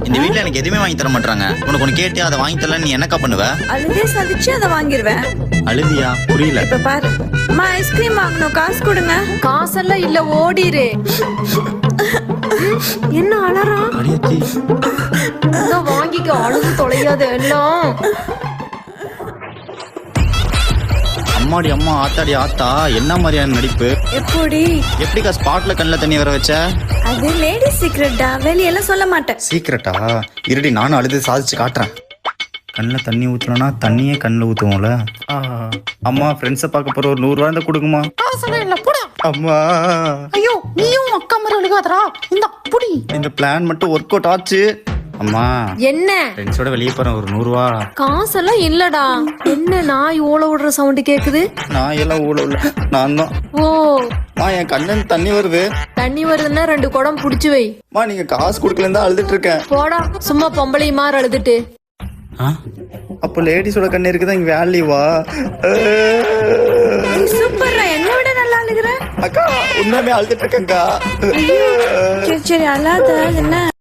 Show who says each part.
Speaker 1: இந்த வீட்ல எனக்கு எதுவுமே வாங்கி தர மாட்டாங்க. உனக்கு ஒண்ணு கேட்டு அதை வாங்கி தரல, நீ என்னக்கா பண்ணுவ?
Speaker 2: அழுதே சலிச்சு அதை வாங்கிடுவேன்.
Speaker 1: அழுதியா? புரியல.
Speaker 2: இப்ப பாரு, அம்மா ஐஸ்கிரீம் வாங்கணும், காசு கொடுங்க.
Speaker 3: காசெல்லாம் இல்ல, ஓடிரு. என்ன அலறான்?
Speaker 1: அடியாச்சி.
Speaker 3: வாங்கிக்க, அழுது தொலையாது எல்லாம்.
Speaker 1: அம்மாடி அம்மா, ஆத்தாடி ஆத்தா, என்ன மாதிரியான நடிப்பு? எப்படிக்கா ஸ்பாட்ல கண்ணில் தண்ணி வர வச்ச?
Speaker 2: அது லேடி சீக்ரெட்டா, வெளியெல்லாம் சொல்ல மாட்டேன்.
Speaker 1: சீக்கிரட்டா? இருடி, நானும் அழுது சாதிச்சு காட்டுறேன். கண்ணில் தண்ணி ஊற்றலன்னா தண்ணியே கண்ணில் ஊற்றுவோம்ல. அம்மா, ஃப்ரெண்ட்ஸை பார்க்க போகிற ஒரு 100 ரூபா இருந்தால் கொடுக்குமா? அம்மா,
Speaker 3: ஐயோ, நீயும் அக்கா மாதிரி அழுகாதரா. இந்த புடி.
Speaker 1: இந்த பிளான் மட்டும் ஒர்க் அவுட் ஆச்சு. அம்மா,
Speaker 3: என்ன
Speaker 1: ஃப்ரெண்ட்ஸோட வெளியே போறேன், ஒரு 100 ரூபா.
Speaker 3: காசெல்லாம் இல்லடா. என்ன நாய் ஓல விடுற சவுண்ட் கேக்குது?
Speaker 1: நான் எல்லாம் ஊழ உள்ள நான் தான்.
Speaker 3: ஓ,
Speaker 1: என் கண்ணன் தண்ணி வருது.
Speaker 3: தண்ணி வருதுன்னா 2 குடம் புடிச்சு வை.
Speaker 1: நீங்க காசு கொடுக்கலன்னு தான் அழுதுட்டு இருக்கேன்.
Speaker 3: போடா, சும்மா பொம்பளை மாதிரி அழுதுட்டு.
Speaker 1: அப்ப லேடிஸோட கண்ணு இருக்குதான் இங்க வேல்யூவா?
Speaker 2: சூப்பர், என்ன விட நல்லா அழுகுற.
Speaker 1: அக்கா, உண்மையுமே அழுதுட்டு இருக்கேன்க்கா.
Speaker 2: சரி அழாத, என்ன